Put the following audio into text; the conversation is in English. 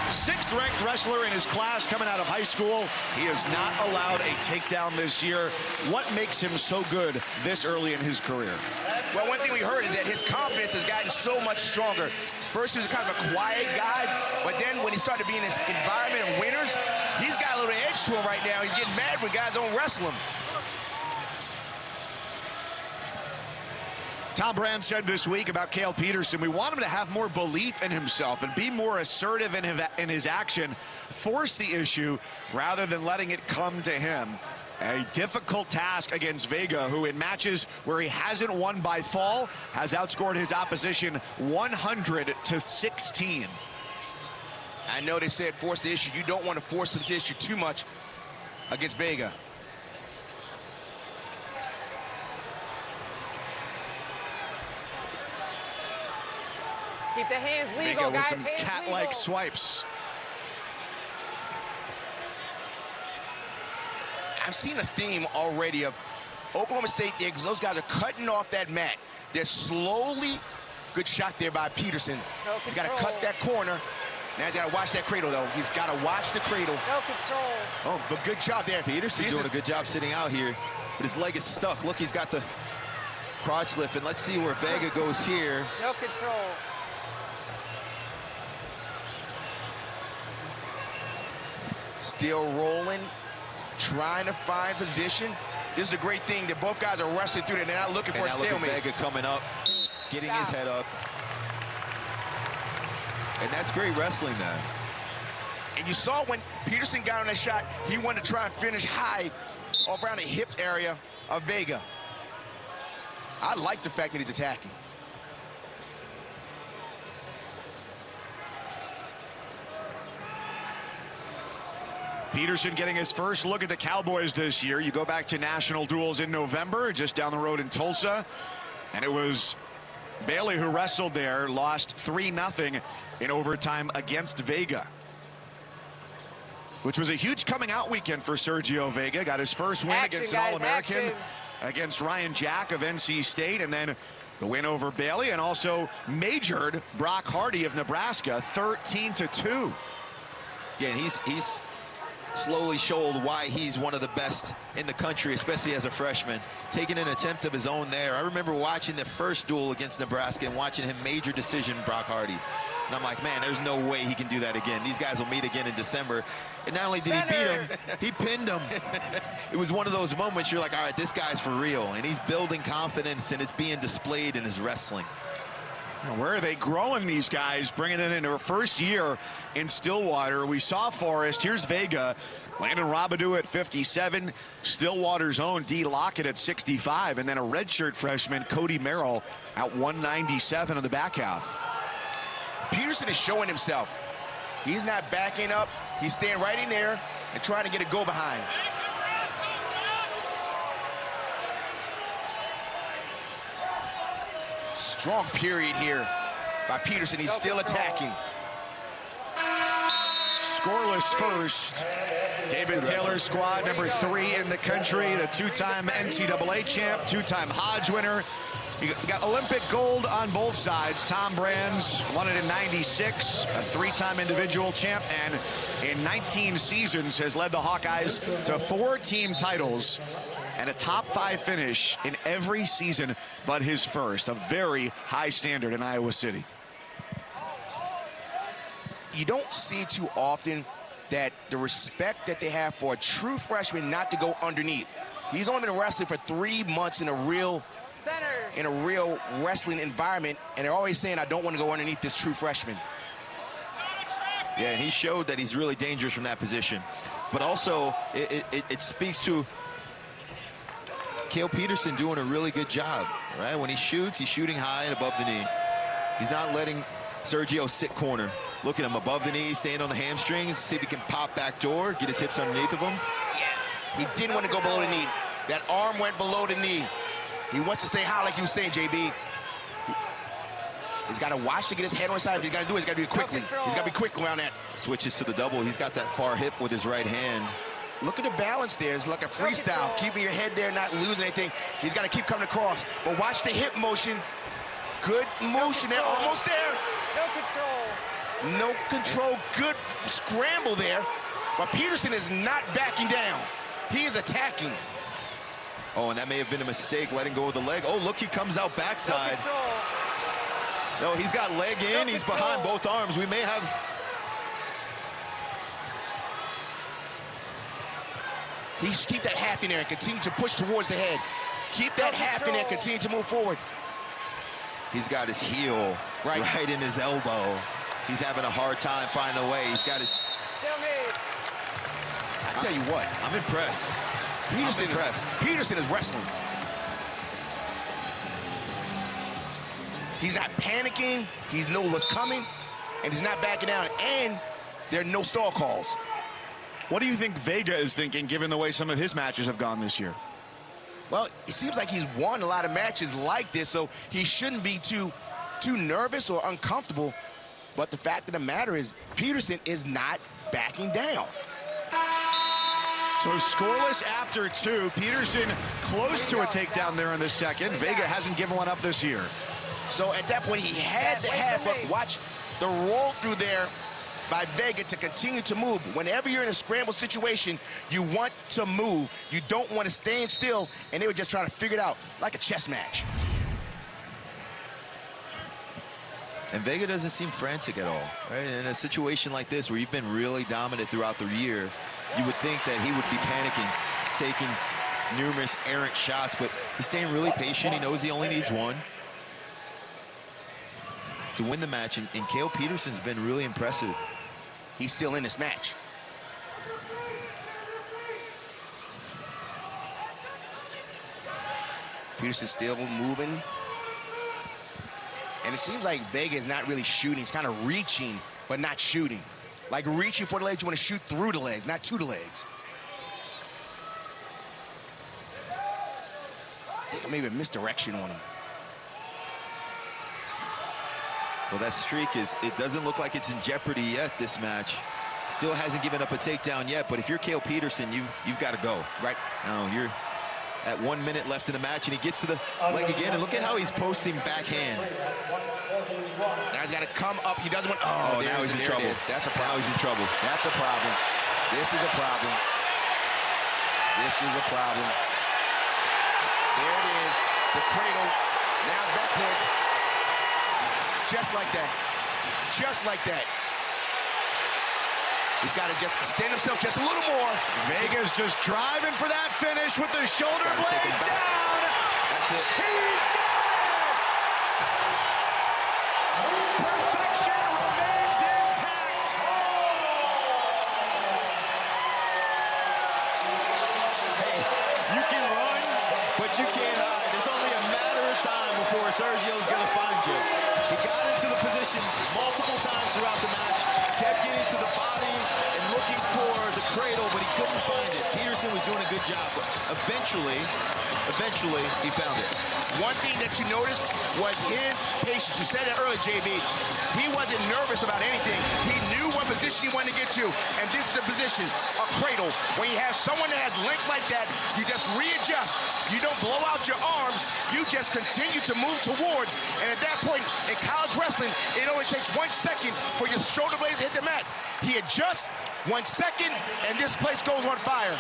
6th-ranked wrestler in his class coming out of high school. He has not allowed a takedown this year. What makes him so good this early in his career? Well, one thing we heard is that his confidence has gotten so much stronger. First, he was kind of a quiet guy, but then when he started being in this environment of winners, he's got a little edge to him right now. He's getting mad when guys don't wrestle him. Tom Brand said this week about Kale Petersen, we want him to have more belief in himself and be more assertive in his action, force the issue rather than letting it come to him. A difficult task against Vega, who in matches where he hasn't won by fall, has outscored his opposition 100-16. I know they said force the issue. You don't want to force him to issue too much against Vega. Keep the hands legal, Vega with guys. some cat-like swipes. I've seen a theme already of Oklahoma State there because those guys are cutting off that mat. They're slowly, good shot there by Petersen. No he's got to cut that corner. Now he's got to watch that cradle, though. He's got to watch the cradle. No control. Oh, but good job there. Petersen's doing a good job sitting out here, but his leg is stuck. Look, he's got the crotch lift, and let's see where Vega goes here. No control. Still rolling, trying to find position. This is a great thing that both guys are rushing through there. They're not looking for a stalemate. Vega coming up, getting his head up. And that's great wrestling then. And you saw when Petersen got on that shot, he wanted to try and finish high around the hip area of Vega. I like the fact that he's attacking. Petersen getting his first look at the Cowboys this year. You go back to national duels in November, just down the road in Tulsa, and it was Bailey who wrestled there, lost 3-0 in overtime against Vega, which was a huge coming out weekend for Sergio Vega. Got his first win against an All-American against Ryan Jack of NC State, and then the win over Bailey, and also majored Brock Hardy of Nebraska 13-2. Yeah, and he's slowly showed why he's one of the best in the country, especially as a freshman, taking an attempt of his own there. I remember watching the first duel against Nebraska and watching him major decision Brock Hardy. And I'm like, man, there's no way he can do that again. These guys will meet again in December. And not only did he beat him, he pinned him. It was one of those moments you're like, all right, this guy's for real. And he's building confidence, and it's being displayed in his wrestling. Where are they growing, these guys, bringing it into her first year in Stillwater? We saw Forrest. Here's Vega. Landon Robidoux at 57. Stillwater's own D. Lockett at 65. And then a redshirt freshman, Cody Merrill, at 197 in the back half. Petersen is showing himself. He's not backing up. He's staying right in there and trying to get a go behind. Strong period here by Petersen. He's still attacking. Scoreless first. David Taylor's squad, number 3 in the country, the 2-time NCAA champ, 2-time Hodge winner. You got Olympic gold on both sides. Tom Brand's won it in '96, a 3-time individual champ, and in 19 seasons has led the Hawkeyes to 4 team titles and a top 5 finish in every season but his first. A very high standard in Iowa City. You don't see too often that the respect that they have for a true freshman not to go underneath. He's only been wrestling for 3 months in a real wrestling environment, and they're always saying, I don't want to go underneath this true freshman. Yeah, and he showed that he's really dangerous from that position. But also, it speaks to Kale Petersen doing a really good job, right? When he shoots, he's shooting high and above the knee. He's not letting Sergio sit corner. Look at him above the knee, staying on the hamstrings, see if he can pop back door, get his hips underneath of him. He didn't want to go below the knee. That arm went below the knee. He wants to stay high like you were saying, JB. He's got to watch to get his head on his side. If he's got to do it, he's got to do it quickly. He's got to be quick around that. Switches to the double. He's got that far hip with his right hand. Look at the balance there. It's like a freestyle. Keeping your head there, not losing anything. He's got to keep coming across. But watch the hip motion. Good motion there, almost there. No control. No control, good scramble there. But Petersen is not backing down. He is attacking. Oh, and that may have been a mistake, letting go of the leg. Oh, look, he comes out backside. No, he's got leg in. He's behind both arms. We may have... Keep that half in there and continue to push towards the head. Keep that half in there, continue to move forward. He's got his heel right in his elbow. He's having a hard time finding a way. He's got his... I tell you what. I'm impressed. Petersen is wrestling. He's not panicking. He knows what's coming, and he's not backing down. And there are no stall calls. What do you think Vega is thinking, given the way some of his matches have gone this year? Well, it seems like he's won a lot of matches like this, so he shouldn't be too nervous or uncomfortable. But the fact of the matter is, Petersen is not backing down. So scoreless after 2. Petersen close to a takedown there in the second. Vega hasn't given one up this year. So at that point, he had to have, but watch the roll through there by Vega to continue to move. Whenever you're in a scramble situation, you want to move. You don't want to stand still, and they were just trying to figure it out like a chess match. And Vega doesn't seem frantic at all, right? In a situation like this where you've been really dominant throughout the year, you would think that he would be panicking, taking numerous errant shots, but he's staying really patient. He knows he only needs one to win the match, and Kale Petersen's been really impressive. He's still in this match. Petersen's still moving. And it seems like Vega is not really shooting. He's kind of reaching, but not shooting. Like reaching for the legs, you want to shoot through the legs, not to the legs. I think maybe a misdirection on him. Well, that streak it doesn't look like it's in jeopardy yet, this match. Still hasn't given up a takedown yet, but if you're Kale Petersen, you've got to go. Right. Now you're at 1 minute left in the match, and he gets to the leg again, and look at how he's posting backhand. Now he's got to come up. He doesn't want... Oh, now he's in trouble. That's a problem. Now he's in trouble. That's a problem. This is a problem. This is a problem. There it is. The cradle. Now back points. Just like that. Just like that. He's got to just extend himself just a little more. Vega's just driving for that finish with the shoulder blades down. That's it. He's got it! Perfection remains intact. Hey, you can run, but you can't hide. It's only a matter of time before Sergio's going to find you. He got into the position multiple times throughout the match, kept getting to the body and looking for the cradle, but he couldn't find it. Petersen was doing a good job, but eventually he found it. One thing that you noticed was his patience. You said it earlier, JB. He wasn't nervous about anything. He knew what position he wanted to get to, and this is the position, a cradle. When you have someone that has length like that, you just readjust. You don't blow out your arms. You just continue to move towards, and at that point, in college wrestling, it only takes 1 second for your shoulder blades to hit the mat. He adjusts 1 second, and this place goes on fire.